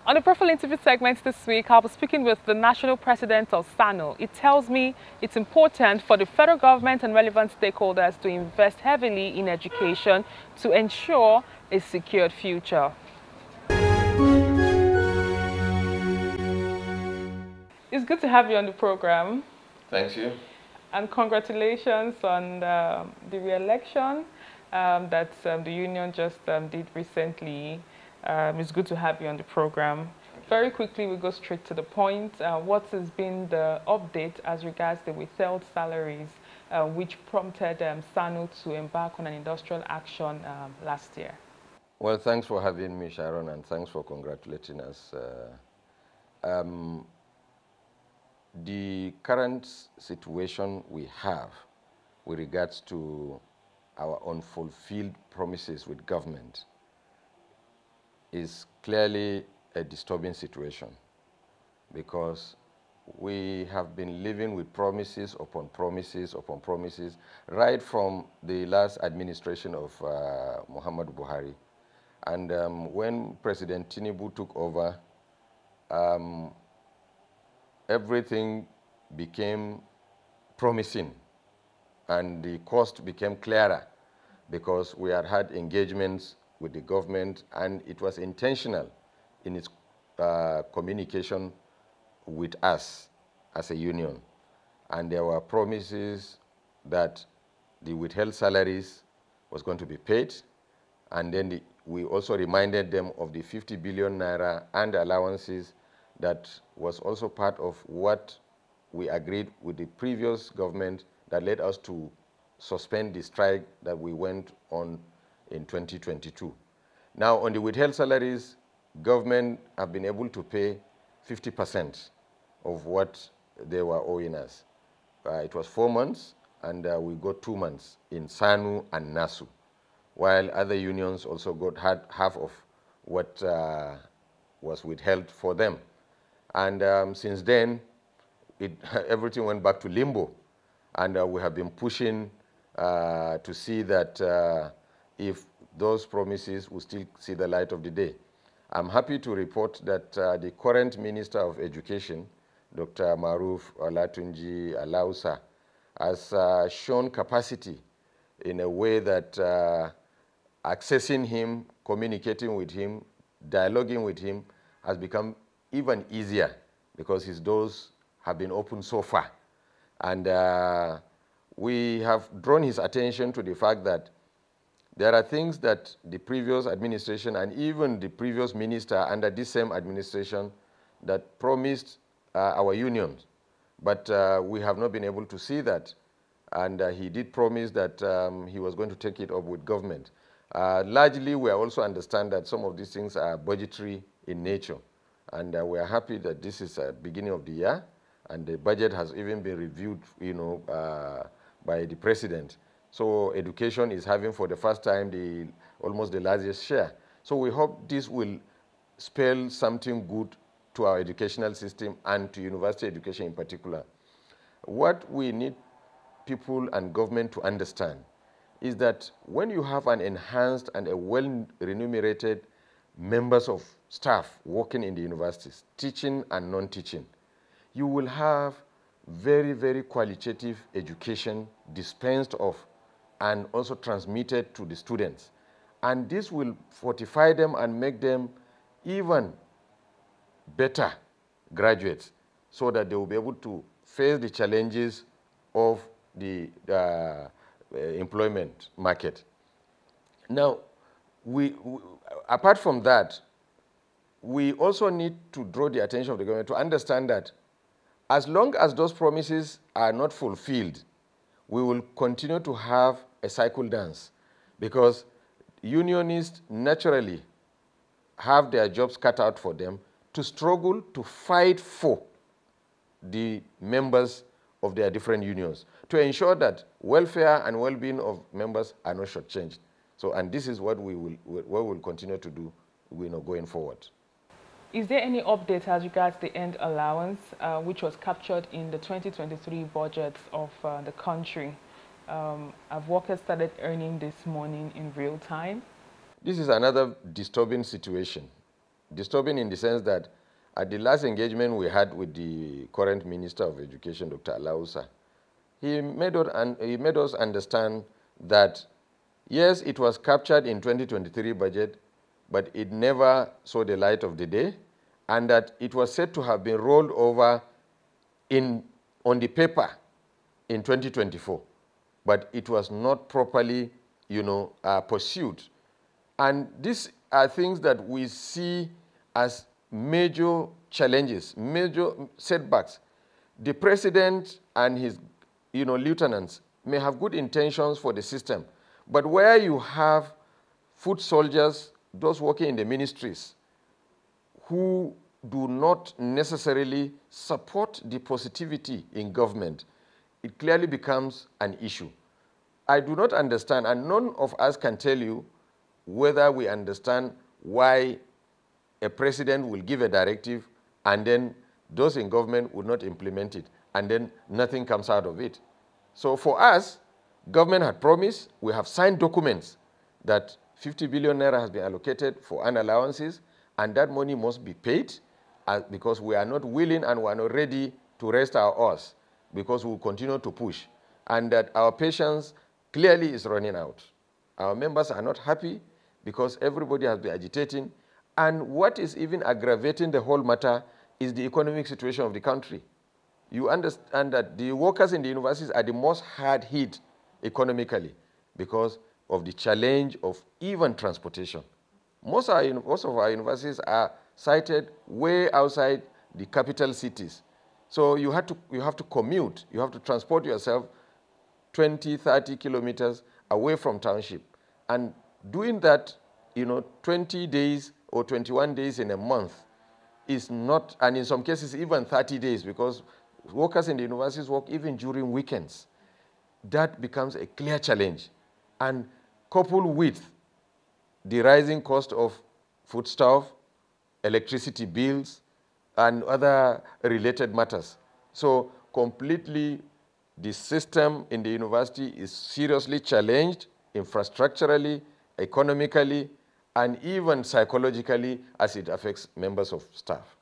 On the profile interview segment this week, I'll be speaking with the National President of SSANU. It tells me it's important for the federal government and relevant stakeholders to invest heavily in education to ensure a secured future. It's good to have you on the program. Thank you. And congratulations on the re-election that the union just did recently. It's good to have you on the program. Very quickly, we go straight to the point. What has been the update as regards the withheld salaries, which prompted SSANU to embark on an industrial action last year? Well, thanks for having me, Sharon, and thanks for congratulating us. The current situation we have with regards to our unfulfilled promises with government is clearly a disturbing situation, because we have been living with promises upon promises upon promises right from the last administration of Muhammadu Buhari. And when President Tinubu took over, everything became promising and the cost became clearer, because we had had engagements with the government and it was intentional in its communication with us as a union. And there were promises that the withheld salaries was going to be paid, and then we also reminded them of the 50 billion naira and allowances that was also part of what we agreed with the previous government that led us to suspend the strike that we went on in 2022. Now, on the withheld salaries, government have been able to pay 50% of what they were owing us. It was 4 months, and we got 2 months in SSANU and NASU, while other unions also had half of what was withheld for them. And since then, everything went back to limbo, and we have been pushing to see that if those promises will still see the light of the day. I'm happy to report that the current Minister of Education, Dr. Maruf Olatunji Alausa, has shown capacity in a way that accessing him, communicating with him, dialoguing with him has become even easier, because his doors have been opened so far. And we have drawn his attention to the fact that there are things that the previous administration and even the previous minister under this same administration that promised our unions, but we have not been able to see that. And he did promise that he was going to take it up with government. Largely, we also understand that some of these things are budgetary in nature. And we are happy that this is the beginning of the year, and the budget has even been reviewed, by the president. So education is having, for the first time, almost the largest share. So we hope this will spell something good to our educational system and to university education in particular. What we need people and government to understand is that when you have an enhanced and a well-remunerated members of staff working in the universities, teaching and non-teaching, you will have very, very qualitative education dispensed of and also transmitted to the students. And this will fortify them and make them even better graduates, so that they will be able to face the challenges of the employment market. Now, apart from that, we also need to draw the attention of the government to understand that as long as those promises are not fulfilled, we will continue to have a cycle dance, because unionists naturally have their jobs cut out for them to struggle to fight for the members of their different unions, to ensure that welfare and well-being of members are not shortchanged. So, and this is what we will continue to do, going forward. Is there any update as regards the end allowance, which was captured in the 2023 budgets of the country? Have workers started earning this morning in real time? This is another disturbing situation, disturbing in the sense that at the last engagement we had with the current Minister of Education, Dr. Alausa, he made us understand that, yes, it was captured in 2023 budget, but it never saw the light of the day, and that it was said to have been rolled over on the paper in 2024, but it was not properly, pursued. And these are things that we see as major challenges, major setbacks. The president and his, lieutenants may have good intentions for the system, but where you have foot soldiers, those working in the ministries, who do not necessarily support the positivity in government, it clearly becomes an issue. I do not understand, and none of us can tell you whether we understand why a president will give a directive and then those in government would not implement it, and then nothing comes out of it. So for us, government had promised, we have signed documents that 50 billion naira has been allocated for allowances, and that money must be paid because we are not willing and we are not ready to rest our oars, because we will continue to push, and that our patience clearly is running out. Our members are not happy because everybody has been agitating, and what is even aggravating the whole matter is the economic situation of the country. You understand that the workers in the universities are the most hard hit economically because of the challenge of even transportation. Most of our universities are sited way outside the capital cities. So you have to commute, you have to transport yourself 20, 30 kilometers away from township. And doing that, 20 days or 21 days in a month is not, and in some cases even 30 days, because workers in the universities work even during weekends. That becomes a clear challenge. And coupled with the rising cost of foodstuff, electricity bills, and other related matters. So completely the system in the university is seriously challenged infrastructurally, economically, and even psychologically as it affects members of staff.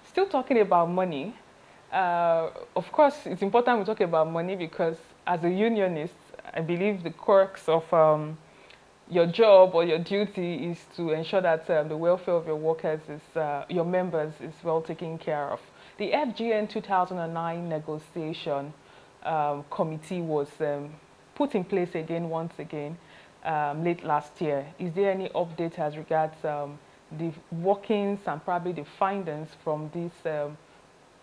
Still talking about money, of course, it's important we talk about money because as a unionist, I believe the crux of your job or your duty is to ensure that the welfare of your workers your members is well taken care of. The FGN 2009 negotiation committee was put in place once again, late last year. Is there any update as regards the workings and probably the findings from this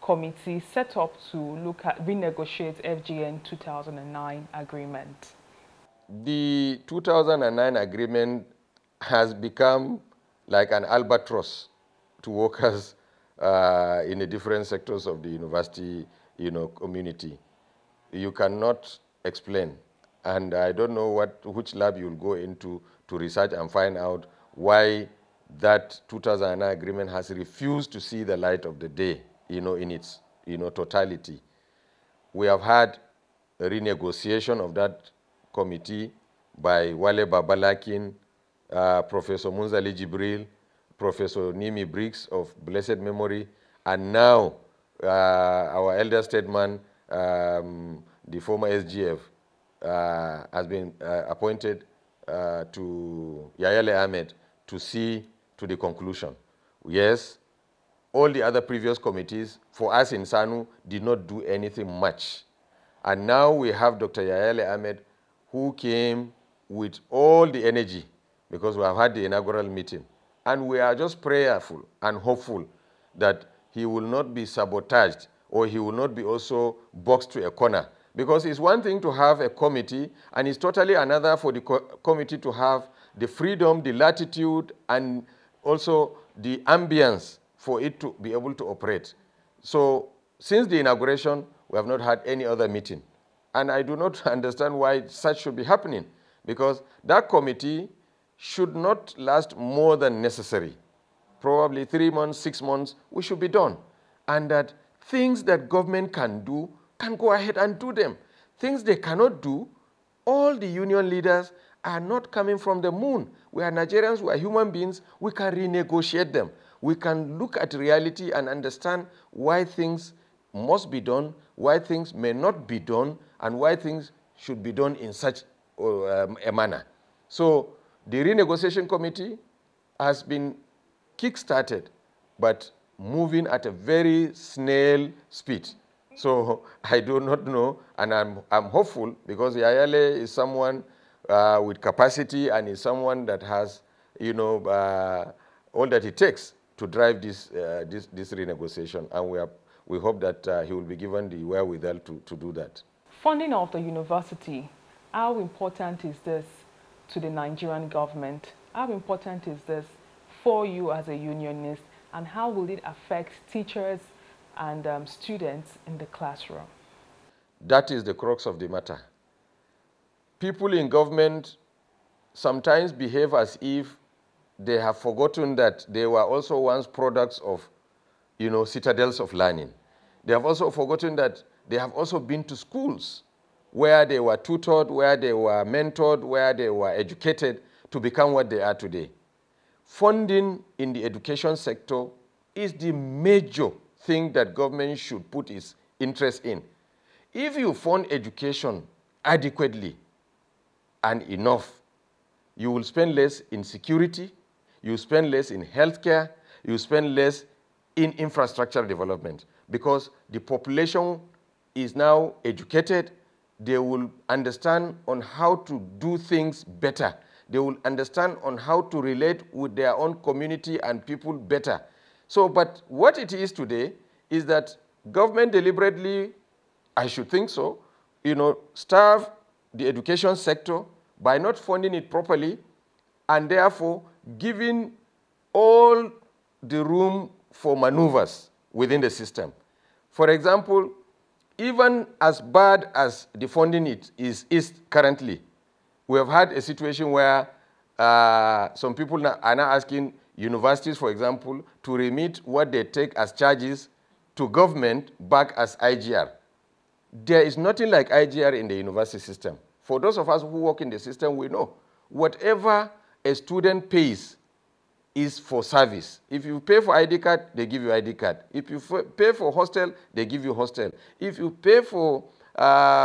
committee set up to look at renegotiate FGN 2009 agreement? The 2009 agreement has become like an albatross to workers in the different sectors of the university, community. You cannot explain, and I don't know which lab you'll go into to research and find out why that 2009 agreement has refused to see the light of the day, in its, totality. We have had a renegotiation of that committee by Wale Babalakin, Professor Munzali Jibril, Professor Nimi Briggs of blessed memory, and now our elder statesman, the former SGF, has been appointed to Yayale Ahmed to see to the conclusion. Yes, all the other previous committees, for us in SSANU, did not do anything much. And now we have Dr. Yayale Ahmed, who came with all the energy, because we have had the inaugural meeting. And we are just prayerful and hopeful that he will not be sabotaged or he will not be also boxed to a corner. Because it's one thing to have a committee, and it's totally another for the committee to have the freedom, the latitude, and also the ambience for it to be able to operate. So since the inauguration, we have not had any other meeting. And I do not understand why such should be happening, because that committee should not last more than necessary. Probably 3 months, 6 months, we should be done. And that things that government can do, can go ahead and do them. Things they cannot do, all the union leaders are not coming from the moon. We are Nigerians, we are human beings, we can renegotiate them. We can look at reality and understand why things must be done, why things may not be done, and why things should be done in such a manner. So the renegotiation committee has been kick-started, but moving at a very snail speed. So I do not know, and I'm hopeful because Yayale is someone with capacity and is someone that has, you know, all that it takes to drive this renegotiation, and we hope that he will be given the wherewithal to do that. Funding of the university, how important is this to the Nigerian government? How important is this for you as a unionist, and how will it affect teachers and students in the classroom? That is the crux of the matter. People in government sometimes behave as if they have forgotten that they were also once products of, you know, citadels of learning. They have also forgotten that they have also been to schools where they were tutored, where they were mentored, where they were educated to become what they are today. Funding in the education sector is the major thing that government should put its interest in. If you fund education adequately and enough, you will spend less in security, you spend less in healthcare, you spend less in infrastructure development, because the population is now educated. They will understand on how to do things better. They will understand on how to relate with their own community and people better. So, but what it is today is that government deliberately, I should think so, you know, starve the education sector by not funding it properly, and therefore giving all the room for maneuvers within the system. For example, even as bad as the funding is currently, we have had a situation where some people are now asking universities, for example, to remit what they take as charges to government back as IGR. There is nothing like IGR in the university system. For those of us who work in the system, we know whatever a student pays is for service. If you pay for ID card, they give you ID card. If you pay for hostel, they give you hostel. If you pay for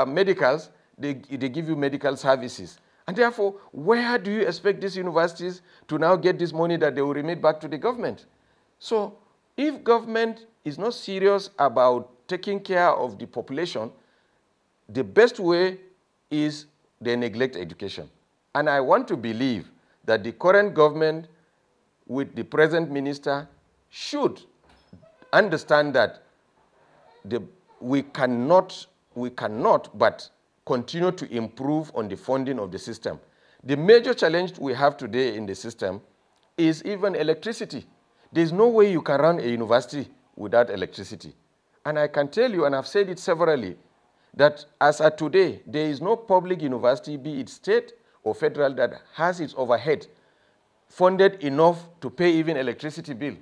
medicals, they give you medical services. And therefore, where do you expect these universities to now get this money that they will remit back to the government? So if government is not serious about taking care of the population, the best way is they neglect education. And I want to believe that the current government with the present minister should understand that we cannot but continue to improve on the funding of the system. The major challenge we have today in the system is even electricity. There's no way you can run a university without electricity. And I can tell you, and I've said it severally, that as of today, there is no public university, be it state or federal, that has its overhead funded enough to pay even electricity bill.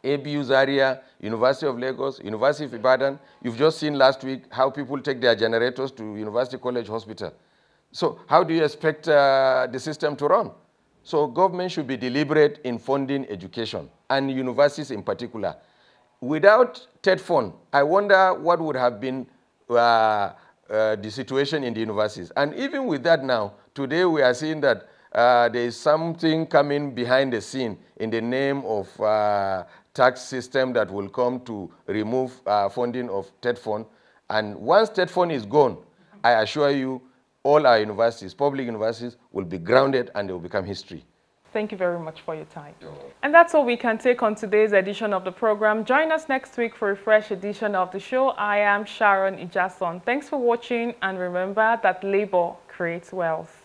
ABU Zaria, University of Lagos, University of Ibadan, you've just seen last week how people take their generators to University College Hospital. So how do you expect the system to run? So government should be deliberate in funding education, and universities in particular. Without TED fund, I wonder what would have been the situation in the universities. And even with that now, today we are seeing that there is something coming behind the scene in the name of tax system that will come to remove funding of TED fund. And once TED fund is gone, I assure you, all our universities, public universities, will be grounded and they will become history. Thank you very much for your time. And that's all we can take on today's edition of the program. Join us next week for a fresh edition of the show. I am Sharon Ijason. Thanks for watching, and remember that labor creates wealth.